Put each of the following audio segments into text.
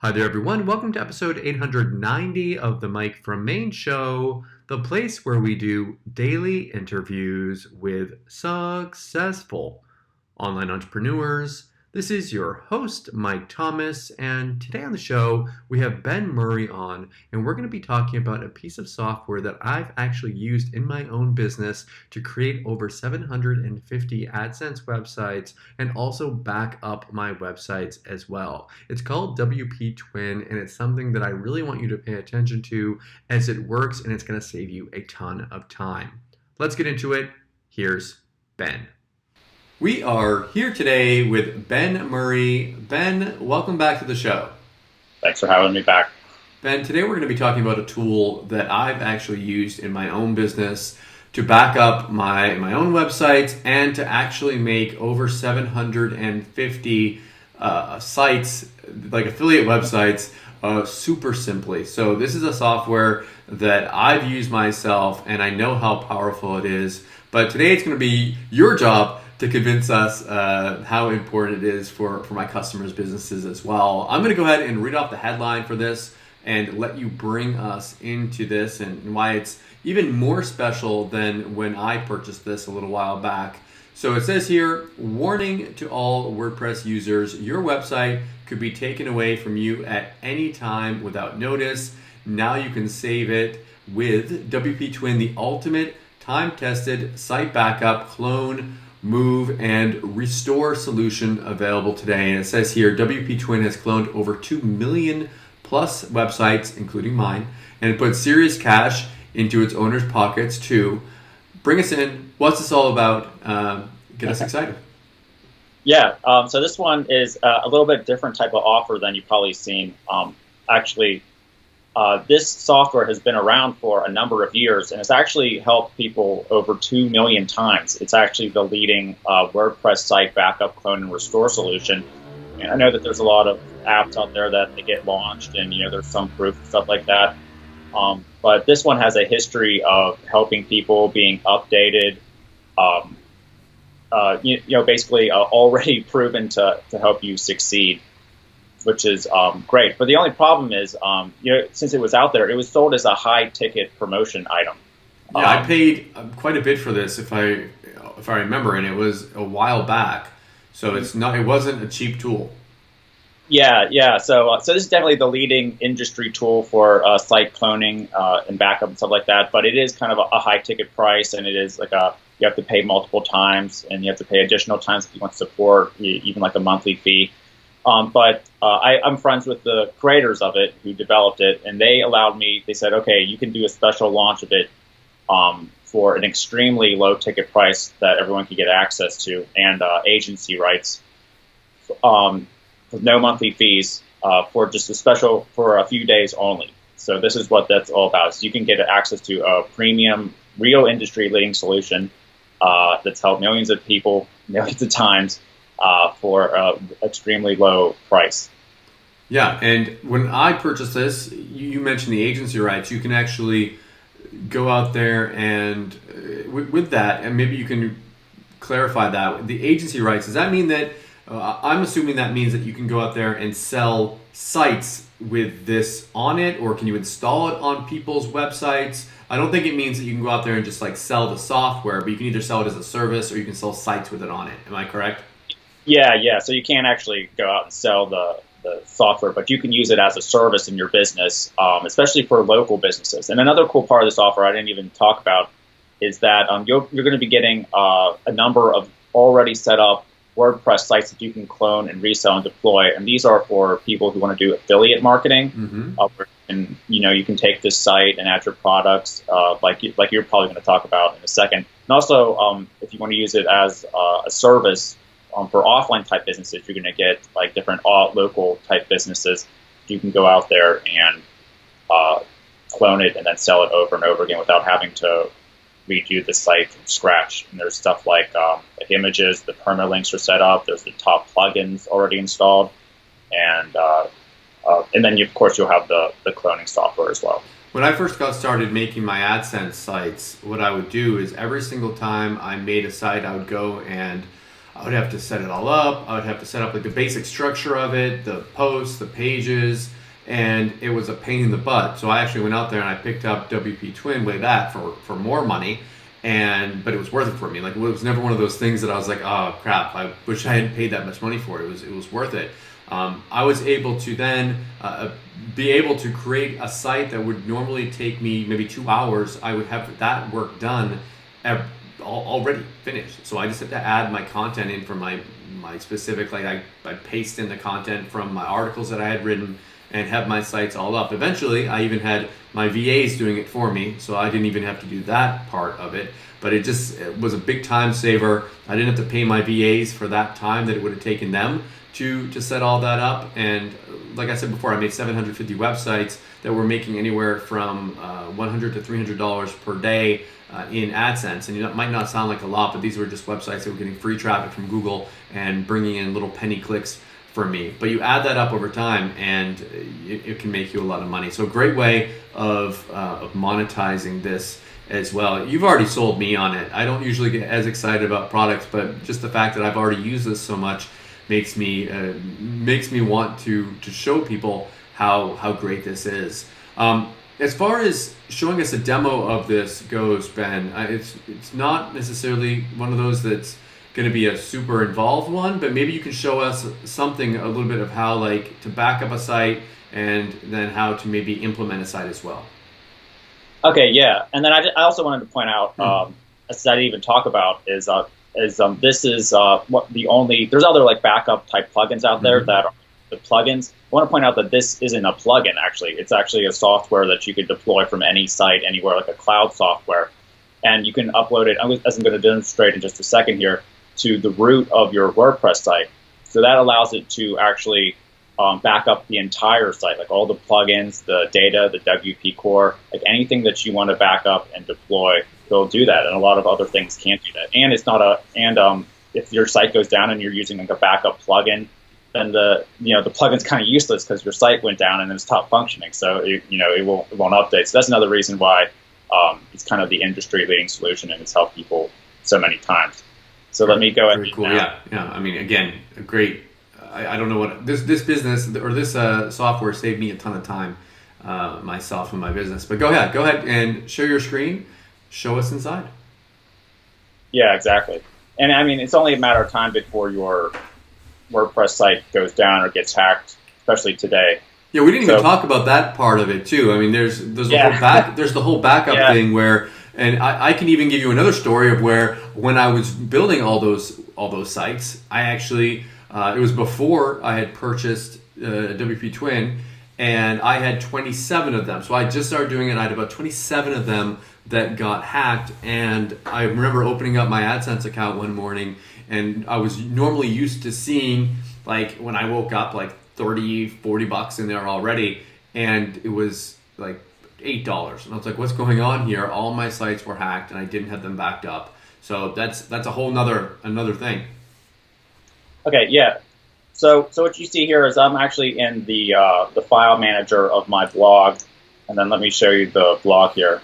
Hi there, everyone. Welcome to episode 890 of the Mike from Maine show, the place where we do daily interviews with successful online entrepreneurs. This is your host, Mike Thomas, and today on the show, we have Ben Murray on, and we're going to be talking about a piece of software that I've actually used in my own business to create over 750 AdSense websites and also back up my websites as well. It's called WP Twin, and it's something that I really want you to pay attention to as it works, and it's going to save you a ton of time. Let's get into it. Here's Ben. We are here today with Ben Murray. Ben, welcome back to the show. Thanks for having me back. Ben, today we're going to be talking about a tool that I've actually used in my own business to back up my own websites and to actually make over 750 sites, like affiliate websites, super simply. So this is a software that I've used myself and I know how powerful it is. But today it's going to be your job to convince us how important it is for my customers' businesses as well. I'm going to go ahead and read off the headline for this and let you bring us into this and why it's even more special than when I purchased this a little while back. So it says here, warning to all WordPress users, your website could be taken away from you at any time without notice. Now you can save it with WP Twin, the ultimate time-tested site backup, clone, move, and restore solution available today. And it says here, WP Twin has cloned over 2 million plus websites, including mine, and it puts serious cash into its owner's pockets too. Bring us in. What's this all about? Get us excited. Yeah, so this one is a little bit different type of offer than you've probably seen. This software has been around for a number of years and has actually helped people over 2 million times. It's actually the leading WordPress site backup, clone, and restore solution. And I know that there's a lot of apps out there that they get launched and there's some proof and stuff like that. But this one has a history of helping people being updated, basically already proven to help you succeed, which is great. But the only problem is, since it was out there, it was sold as a high-ticket promotion item. Yeah, I paid quite a bit for this, if I remember, and it was a while back. So it wasn't a cheap tool. Yeah. So this is definitely the leading industry tool for site cloning and backup and stuff like that. But it is kind of a high-ticket price, and it is like you have to pay multiple times, and you have to pay additional times if you want support, even like a monthly fee. But I'm friends with the creators of it who developed it, and they said, okay, you can do a special launch of it for an extremely low ticket price that everyone can get access to, and agency rights with no monthly fees for just for a few days only. So this is what that's all about. So you can get access to a premium, real industry leading solution that's helped millions of people millions of times for an extremely low price. Yeah, and when I purchased this, you mentioned the agency rights. You can actually go out there and with that, and maybe you can clarify that. The agency rights, does that mean that, I'm assuming that means that you can go out there and sell sites with this on it, or can you install it on people's websites? I don't think it means that you can go out there and just like sell the software, but you can either sell it as a service or you can sell sites with it on it. Am I correct? Yeah. So you can't actually go out and sell the software, but you can use it as a service in your business, especially for local businesses. And another cool part of this offer I didn't even talk about is that you're going to be getting a number of already set up WordPress sites that you can clone and resell and deploy. And these are for people who want to do affiliate marketing. Mm-hmm. And you can take this site and add your products, like you're probably going to talk about in a second. And also, if you want to use it as a service for offline type businesses, you're going to get like different local type businesses. You can go out there and clone it and then sell it over and over again without having to redo the site from scratch. And there's stuff like images, the permalinks are set up. There's the top plugins already installed, and then of course you'll have the cloning software as well. When I first got started making my AdSense sites, what I would do is every single time I made a site, I would go and I would have to set it all up. I would have to set up like the basic structure of it, the posts, the pages, and it was a pain in the butt. So I actually went out there and I picked up WP Twin way back for more money, but it was worth it for me. Like, it was never one of those things that I was like, oh crap, I wish I hadn't paid that much money for it. It was worth it. I was able to then be able to create a site that would normally take me maybe 2 hours. I would have that work done already finished. So I just had to add my content in from my specific, like I paste in the content from my articles that I had written and have my sites all up. Eventually, I even had my VAs doing it for me, so I didn't even have to do that part of it. But it was a big time saver. I didn't have to pay my VAs for that time that it would have taken them to set all that up. And like I said before, I made 750 websites that were making anywhere from $100 to $300 per day in AdSense. And it might not sound like a lot, but these were just websites that were getting free traffic from Google and bringing in little penny clicks for me. But you add that up over time and it can make you a lot of money. So a great way of monetizing this as well. You've already sold me on it. I don't usually get as excited about products, but just the fact that I've already used this so much makes me want to show people how great this is. As far as showing us a demo of this goes, Ben, it's not necessarily one of those that's going to be a super involved one, but maybe you can show us something, a little bit of how like to back up a site and then how to maybe implement a site as well. Okay, yeah, and then I also wanted to point out, as I didn't even talk about, is this is what the only, there's other like backup type plugins out there that are the plugins. I want to point out that this isn't a plugin actually. It's actually a software that you could deploy from any site, anywhere, like a cloud software. And you can upload it, as I'm going to demonstrate in just a second here, to the root of your WordPress site. So that allows it to actually back up the entire site, like all the plugins, the data, the WP core, like anything that you want to back up and deploy, it'll do that. And a lot of other things can't do that. And it's not if your site goes down and you're using like a backup plugin, then the plugin's kind of useless because your site went down and it stopped functioning. So it won't update. So that's another reason why it's kind of the industry leading solution and it's helped people so many times. So let me go ahead. Very cool. Yeah. I mean, again, a great. I don't know what this business or this software saved me a ton of time myself and my business. But go ahead and share your screen. Show us inside. Yeah, exactly. And I mean, it's only a matter of time before your WordPress site goes down or gets hacked, especially today. Yeah, we didn't even talk about that part of it too. I mean, there's the whole backup thing where, and I can even give you another story of where when I was building all those sites, I actually it was before I had purchased WP Twin, and I had 27 of them. So I just started doing it. I had about 27 of them that got hacked, and I remember opening up my AdSense account one morning, and I was normally used to seeing, like, when I woke up, like $30-40 in there already, and it was like $8. And I was like, what's going on here? All my sites were hacked and I didn't have them backed up. So that's a whole another thing. Okay, yeah. So what you see here is I'm actually in the file manager of my blog, and then let me show you the blog here.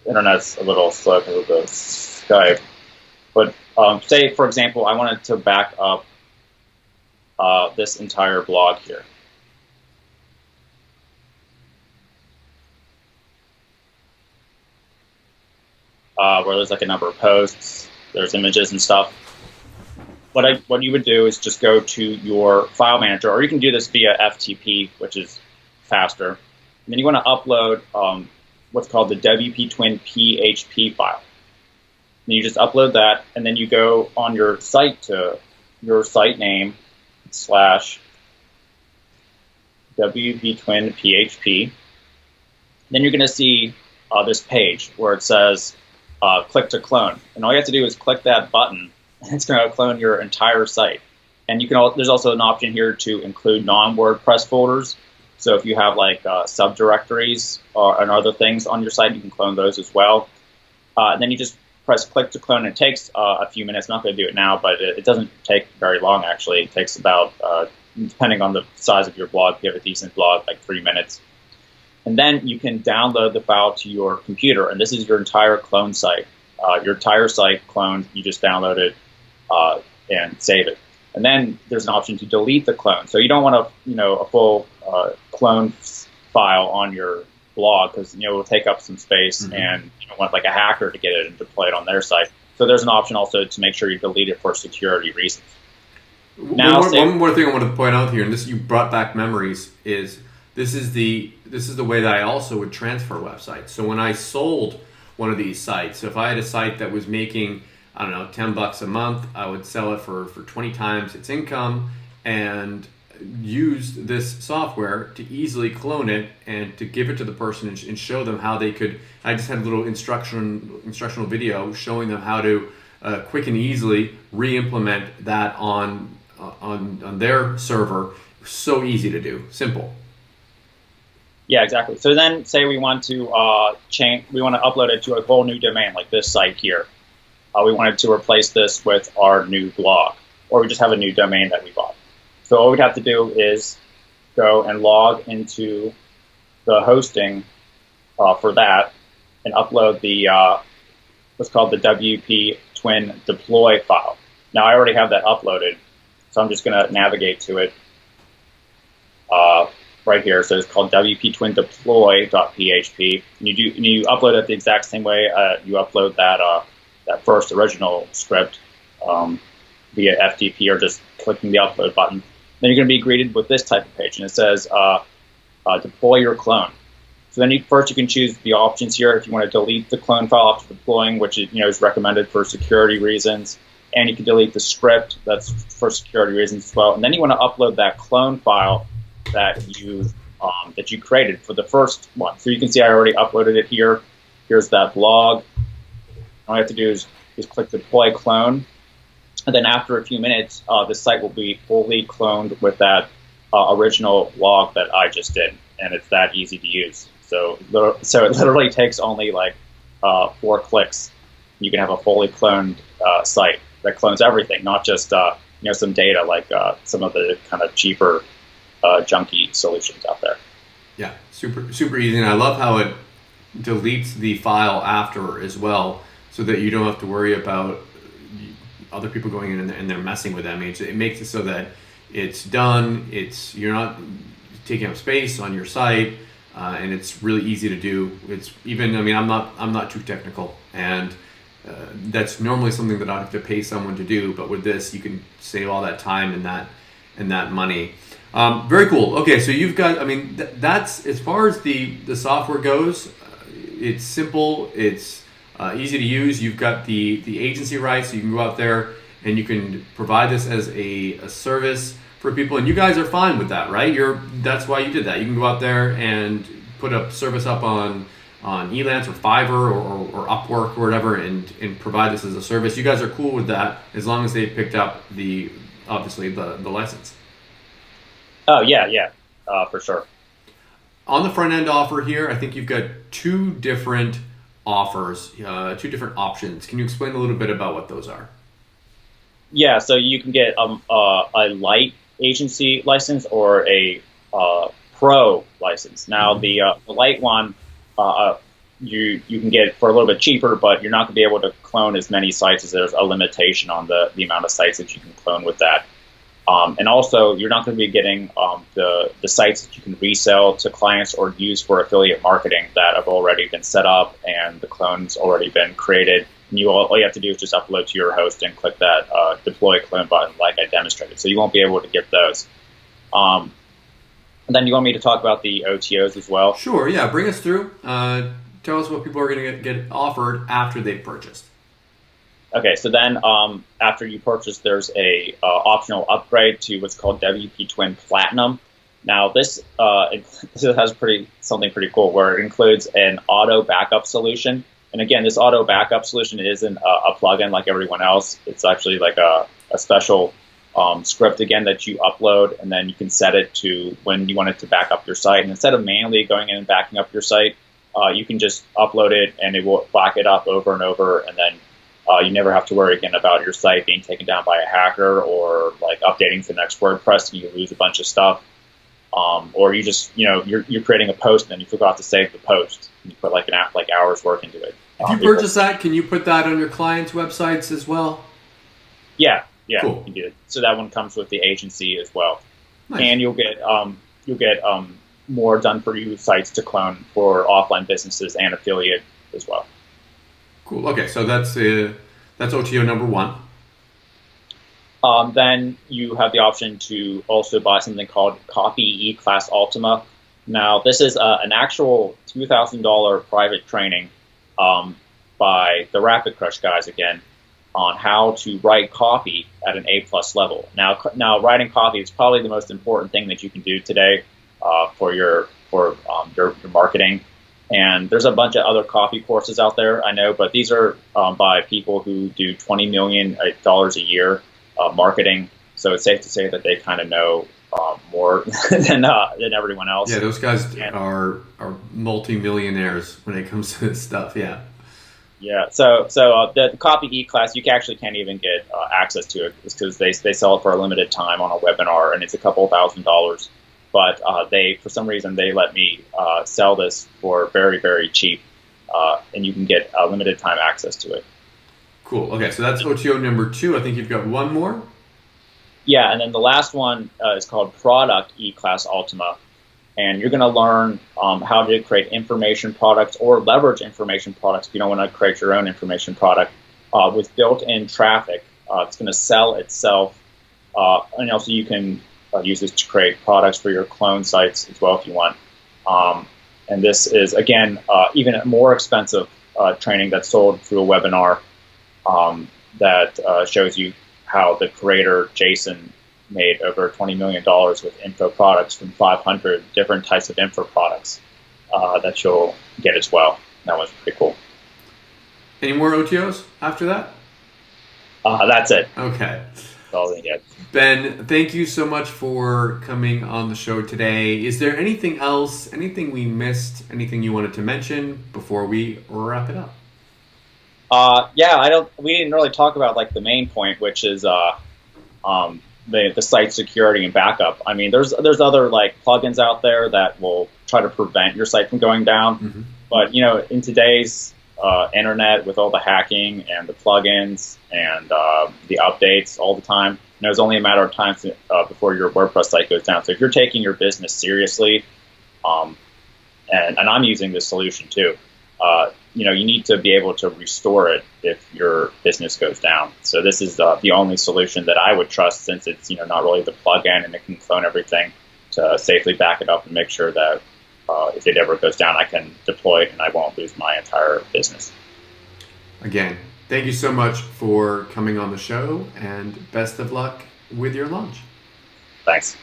Internet's a little slow because of the Skype, but say for example I wanted to back up this entire blog here. Where there's like a number of posts, there's images and stuff. What you would do is just go to your file manager, or you can do this via FTP, which is faster. And then you want to upload what's called the WP Twin PHP file. And you just upload that, and then you go on your site to your site name / WP Twin PHP. Then you're going to see this page where it says click to clone. And all you have to do is click that button, and it's going to clone your entire site. And you can there's also an option here to include non-WordPress folders. So if you have like subdirectories and other things on your site, you can clone those as well. And then you just press click to clone. It takes a few minutes. I'm not going to do it now, but it doesn't take very long, actually. It takes about, depending on the size of your blog, if you have a decent blog, like 3 minutes. And then you can download the file to your computer, and this is your entire clone site. Your entire site cloned, you just download it and save it. And then there's an option to delete the clone. So you don't want a full clone file on your blog because it will take up some space, and you don't want like a hacker to get it and deploy it on their site. So there's an option also to make sure you delete it for security reasons. Now, one more thing I want to point out here, and this you brought back memories, is this is the way that I also would transfer websites. So when I sold one of these sites, so if I had a site that was making, I don't know, $10 a month, I would sell it for 20 times its income and use this software to easily clone it and to give it to the person and show them how they could. I just had a little instructional video showing them how to quick and easily re-implement that on their server. So easy to do, simple. Yeah, exactly. So then, say we want to upload it to a whole new domain, like this site here. We wanted to replace this with our new blog, or we just have a new domain that we bought. So all we'd have to do is go and log into the hosting for that and upload the what's called the WP Twin deploy file. Now I already have that uploaded, so I'm just going to navigate to it right here. So it's called WP Twin deploy.php. And you upload it the exact same way you upload that first original script via FTP or just clicking the upload button. Then you're going to be greeted with this type of page, and it says deploy your clone. So then you can choose the options here if you want to delete the clone file after deploying, which is recommended for security reasons, and you can delete the script, that's for security reasons as well. And then you want to upload that clone file that you created for the first one. So you can see I already uploaded it here. Here's that blog. All I have to do is click deploy clone. And then after a few minutes, the site will be fully cloned with that original log that I just did, and it's that easy to use. So it literally takes only like 4 clicks. You can have a fully cloned site that clones everything, not just some data like some of the kind of cheaper junky solutions out there. Yeah, super easy, and I love how it deletes the file after as well, so that you don't have to worry about other people going in and they're messing with that. It makes it so that it's done. You're not taking up space on your site, and it's really easy to do. I'm not too technical, and that's normally something that I have to pay someone to do. But with this, you can save all that time and that money. Very cool. Okay, so you've got. That's as far as the software goes. It's simple. It's easy to use. You've got the agency rights, so you can go out there and you can provide this as a service for people, and you guys are fine with that, right? That's why you did that. You can go out there and put a service up on Elance or Fiverr or Upwork or whatever, and provide this as a service. You guys are cool with that as long as they picked up obviously the license. Oh yeah, for sure. On the front end offer here, I think you've got 2 different offers, 2 different options. Can you explain a little bit about what those are? Yeah, so you can get a light agency license or a pro license. Now the light one you can get for a little bit cheaper, but you're not going to be able to clone as many sites, as there's a limitation on the amount of sites that you can clone with that. And also, you're not going to be getting the sites that you can resell to clients or use for affiliate marketing that have already been set up and the clone's already been created. And all you have to do is just upload to your host and click that deploy clone button like I demonstrated. So you won't be able to get those. And then you want me to talk about the OTOs as well? Sure, yeah. Bring us through. Tell us what people are going to get offered after they've purchased. Okay, so then after you purchase, there's a optional upgrade to what's called WP Twin Platinum. Now this has something pretty cool, where it includes an auto backup solution. And again, this auto backup solution isn't a plugin like everyone else. It's actually like a special script again that you upload, and then you can set it to when you want it to back up your site. And instead of manually going in and backing up your site, you can just upload it and it will back it up over and over, and then you never have to worry again about your site being taken down by a hacker or like updating to the next WordPress and you lose a bunch of stuff. or you just you're creating a post and then you forgot to save the post. You put like hours work into it. If you purchase that, can you put that on your clients' websites as well? Yeah, Cool. you can do it. So that one comes with the agency as well, Nice. and you'll get more done for you sites to clone for offline businesses and affiliate as well. Cool. Okay, so that's OTO number one. Then you have the option to also buy something called Copy E-Class Ultima. Now, this is an actual $2,000 private training by the Rapid Crush guys again on how to write copy at an A+ level. Now, writing copy is probably the most important thing that you can do today for your marketing. And there's a bunch of other copy courses out there, I know, but these are by people who do $20 million a year marketing. So it's safe to say that they kind of know more than everyone else. Yeah, those guys are multi-millionaires when it comes to this stuff. Yeah. Yeah. So the Copy E-Class, you actually can't even get access to it because they sell it for a limited time on a webinar, and it's a couple $1,000s. But for some reason, they let me sell this for very, very cheap, and you can get limited time access to it. Cool. Okay, so that's OTO number two. I think you've got one more. Yeah, and then the last one is called Product E-Class Ultima, and you're going to learn how to create information products or leverage information products if you don't want to create your own information product with built-in traffic. It's going to sell itself, and also you can use this to create products for your clone sites as well if you want. And this is, again, even a more expensive training that's sold through a webinar that shows you how the creator, Jason, made over $20 million with info products from 500 different types of info products that you'll get as well. That was pretty cool. Any more OTOs after that? That's it. Okay. That's all they get. Ben, thank you so much for coming on the show today. Is there anything else, anything we missed, anything you wanted to mention before we wrap it up? We didn't really talk about like the main point, which is the site security and backup. I mean, there's other like plugins out there that will try to prevent your site from going down. Mm-hmm. But in today's internet with all the hacking and the plugins and the updates all the time, it's only a matter of time before your WordPress site goes down. So if you're taking your business seriously, and I'm using this solution too, you need to be able to restore it if your business goes down. So this is the only solution that I would trust, since it's not really the plugin and it can clone everything to safely back it up and make sure that if it ever goes down, I can deploy it and I won't lose my entire business. Again, thank you so much for coming on the show, and best of luck with your launch. Thanks.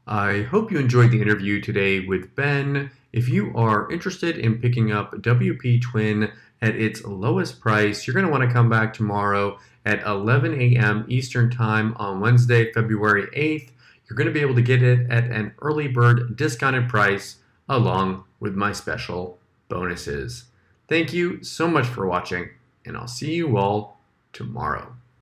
I hope you enjoyed the interview today with Ben. If you are interested in picking up WP Twin at its lowest price, you're going to want to come back tomorrow at 11 a.m. Eastern Time on Wednesday, February 8th. You're going to be able to get it at an early bird discounted price along with my special bonuses. Thank you so much for watching, and I'll see you all tomorrow.